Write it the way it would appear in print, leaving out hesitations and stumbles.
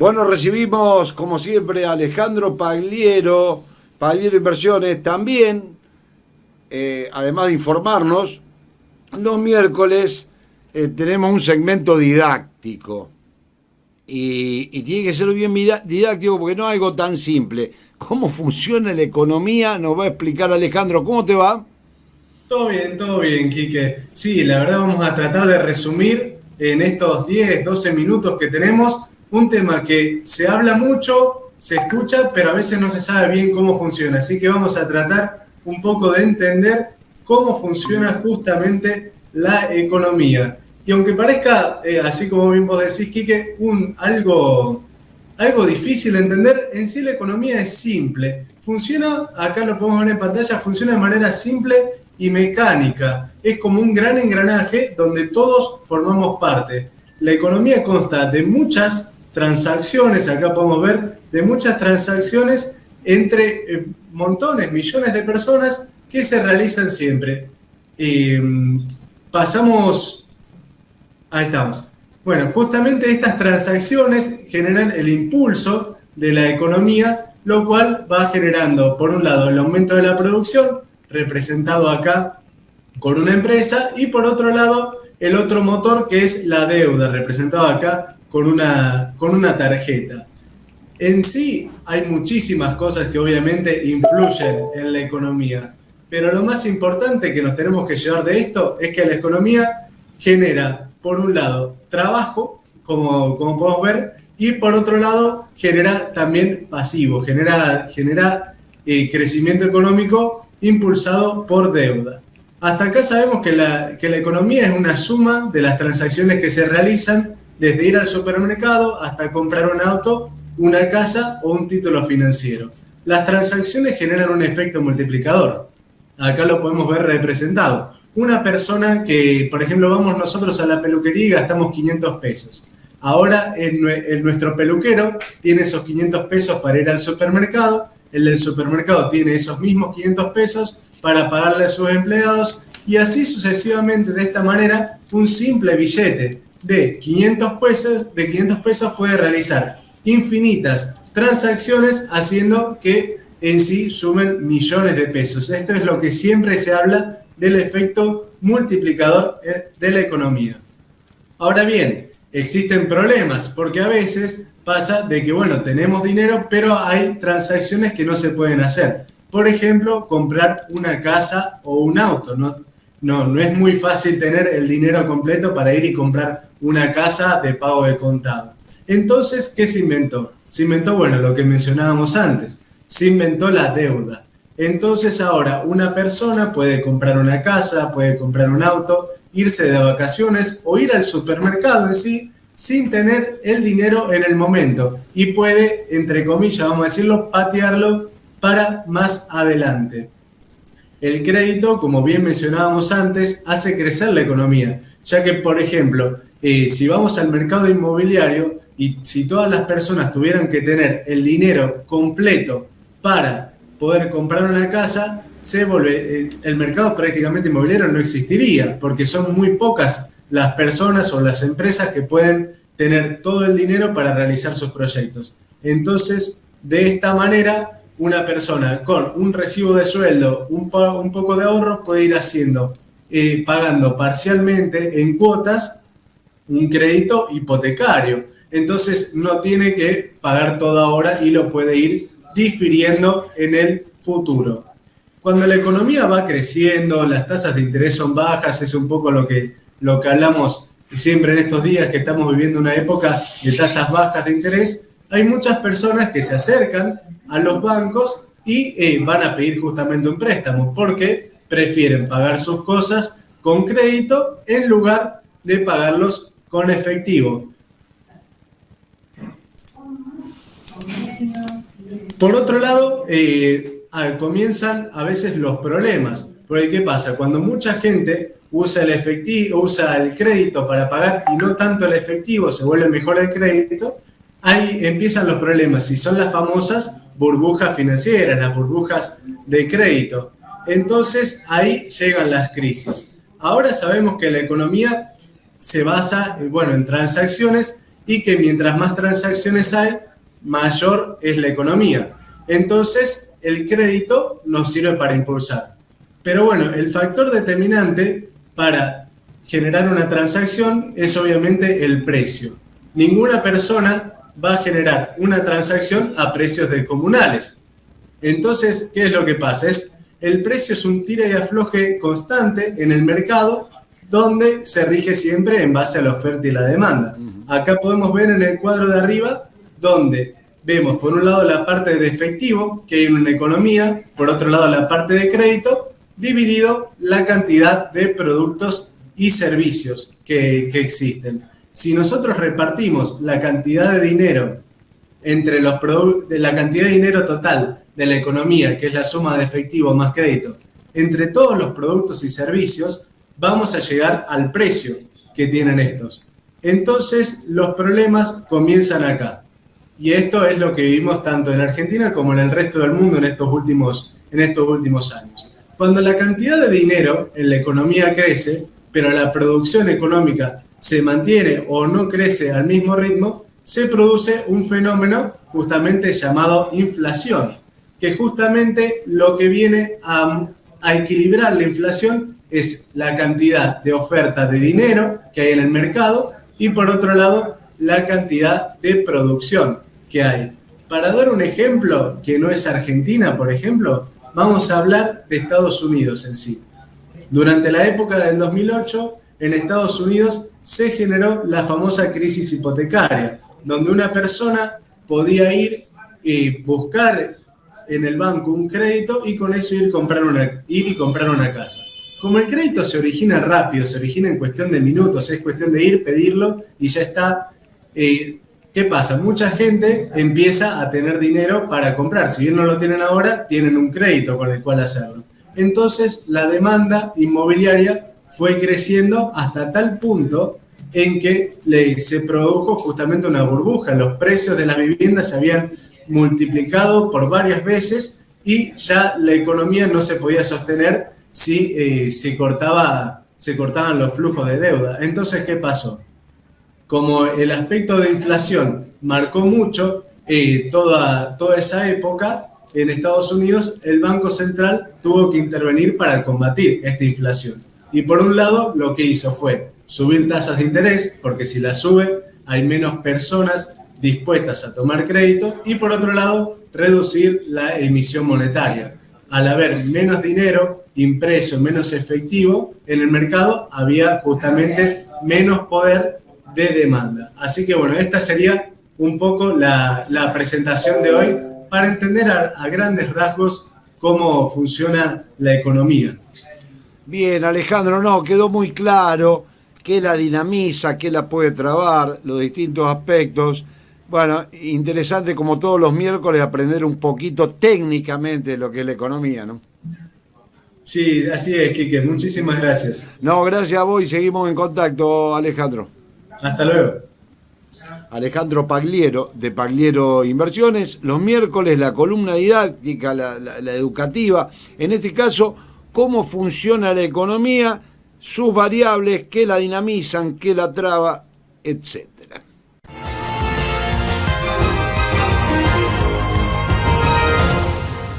Bueno, recibimos, como siempre, a Alejandro Pagliero Inversiones, también, además de informarnos, los miércoles tenemos un segmento didáctico. Y tiene que ser bien didáctico porque no es algo tan simple. ¿Cómo funciona la economía? Nos va a explicar Alejandro. ¿Cómo te va? Todo bien, Quique. Sí, la verdad vamos a tratar de resumir en estos 10, 12 minutos que tenemos un tema que se habla mucho, se escucha, pero a veces no se sabe bien cómo funciona. Así que vamos a tratar un poco de entender cómo funciona justamente la economía. Y aunque parezca, así como bien vos decís, Quique, algo difícil de entender, en sí la economía es simple. Funciona, acá lo podemos ver en pantalla, funciona de manera simple y mecánica. Es como un gran engranaje donde todos formamos parte. La economía consta de muchas transacciones, acá podemos ver, de muchas transacciones entre montones, millones de personas que se realizan siempre. Eh, pasamos, ahí estamos. Bueno, justamente estas transacciones generan el impulso de la economía, lo cual va generando, por un lado, el aumento de la producción, representado acá con una empresa, y por otro lado, el otro motor que es la deuda, representado acá con una tarjeta. En sí hay muchísimas cosas que obviamente influyen en la economía, pero lo más importante que nos tenemos que llevar de esto es que la economía genera, por un lado, trabajo, como podemos ver, y por otro lado, genera también pasivo, genera crecimiento económico impulsado por deuda. Hasta acá sabemos que la economía es una suma de las transacciones que se realizan desde ir al supermercado hasta comprar un auto, una casa o un título financiero. Las transacciones generan un efecto multiplicador. Acá lo podemos ver representado. Una persona que, por ejemplo, vamos nosotros a la peluquería y gastamos 500 pesos. Ahora nuestro peluquero tiene esos 500 pesos para ir al supermercado, el del supermercado tiene esos mismos 500 pesos para pagarle a sus empleados y así sucesivamente. De esta manera, un simple billete de 500 pesos puede realizar infinitas transacciones haciendo que en sí sumen millones de pesos. Esto es lo que siempre se habla del efecto multiplicador de la economía. Ahora bien, existen problemas porque a veces pasa de que, bueno, tenemos dinero, pero hay transacciones que no se pueden hacer. Por ejemplo, comprar una casa o un auto. No es muy fácil tener el dinero completo para ir y comprar una casa de pago de contado. Entonces, ¿qué se inventó? Se inventó, bueno, lo que mencionábamos antes. Se inventó la deuda. Entonces ahora una persona puede comprar una casa, puede comprar un auto, irse de vacaciones o ir al supermercado en sí sin tener el dinero en el momento y puede, entre comillas, vamos a decirlo, patearlo para más adelante. El crédito, como bien mencionábamos antes, hace crecer la economía, ya que, por ejemplo, si vamos al mercado inmobiliario y si todas las personas tuvieran que tener el dinero completo para poder comprar una casa, el mercado prácticamente inmobiliario no existiría, porque son muy pocas las personas o las empresas que pueden tener todo el dinero para realizar sus proyectos. Entonces, de esta manera, una persona con un recibo de sueldo, un poco de ahorro, puede ir pagando parcialmente en cuotas un crédito hipotecario. Entonces no tiene que pagar todo ahora y lo puede ir difiriendo en el futuro. Cuando la economía va creciendo, las tasas de interés son bajas, es un poco lo que hablamos siempre en estos días, que estamos viviendo una época de tasas bajas de interés. Hay muchas personas que se acercan a los bancos y van a pedir justamente un préstamo porque prefieren pagar sus cosas con crédito en lugar de pagarlos con efectivo. Por otro lado, comienzan a veces los problemas. Porque ¿qué pasa? Cuando mucha gente usa el crédito para pagar y no tanto el efectivo, se vuelve mejor el crédito, ahí empiezan los problemas. Y son las famosas burbujas financieras, las burbujas de crédito. Entonces ahí llegan las crisis. Ahora sabemos que la economía se basa, bueno, en transacciones y que mientras más transacciones hay, mayor es la economía. Entonces, el crédito nos sirve para impulsar. Pero bueno, el factor determinante para generar una transacción es obviamente el precio. Ninguna persona va a generar una transacción a precios descomunales. Entonces, ¿qué es lo que pasa? El precio es un tira y afloje constante en el mercado, donde se rige siempre en base a la oferta y la demanda. Acá podemos ver en el cuadro de arriba, donde vemos por un lado la parte de efectivo que hay en una economía, por otro lado la parte de crédito, dividido la cantidad de productos y servicios que existen. Si nosotros repartimos la cantidad de dinero entre la cantidad de dinero total de la economía, que es la suma de efectivo más crédito, entre todos los productos y servicios, vamos a llegar al precio que tienen estos. Entonces, los problemas comienzan acá. Y esto es lo que vivimos tanto en Argentina como en el resto del mundo en estos últimos años. Cuando la cantidad de dinero en la economía crece, pero la producción económica se mantiene o no crece al mismo ritmo, se produce un fenómeno justamente llamado inflación, que justamente lo que viene a equilibrar la inflación es la cantidad de oferta de dinero que hay en el mercado y por otro lado la cantidad de producción que hay. Para dar un ejemplo que no es Argentina, por ejemplo, vamos a hablar de Estados Unidos en sí. Durante la época del 2008, en Estados Unidos se generó la famosa crisis hipotecaria, donde una persona podía ir y buscar en el banco un crédito y con eso ir y comprar una casa. Como el crédito se origina rápido, se origina en cuestión de minutos, es cuestión de ir, pedirlo y ya está. ¿Qué pasa? Mucha gente empieza a tener dinero para comprar. Si bien no lo tienen ahora, tienen un crédito con el cual hacerlo. Entonces, la demanda inmobiliaria fue creciendo hasta tal punto en que se produjo justamente una burbuja. Los precios de las viviendas se habían multiplicado por varias veces y ya la economía no se podía sostener si se cortaban los flujos de deuda. Entonces, ¿qué pasó? Como el aspecto de inflación marcó mucho toda esa época, en Estados Unidos el Banco Central tuvo que intervenir para combatir esta inflación. Y por un lado, lo que hizo fue subir tasas de interés, porque si las sube, hay menos personas dispuestas a tomar crédito, y por otro lado, reducir la emisión monetaria. Al haber menos dinero impreso, menos efectivo en el mercado, había justamente menos poder de demanda. Así que bueno, esta sería un poco la presentación de hoy para entender a grandes rasgos cómo funciona la economía. Bien, Alejandro, no, quedó muy claro qué la dinamiza, qué la puede trabar, los distintos aspectos. Bueno, interesante como todos los miércoles aprender un poquito técnicamente de lo que es la economía, ¿no? Sí, así es, Quique. Muchísimas gracias. No, gracias a vos y seguimos en contacto, Alejandro. Hasta luego. Alejandro Pagliero, de Pagliero Inversiones. Los miércoles la columna didáctica, la educativa. En este caso, cómo funciona la economía, sus variables, qué la dinamizan, qué la traba, etc.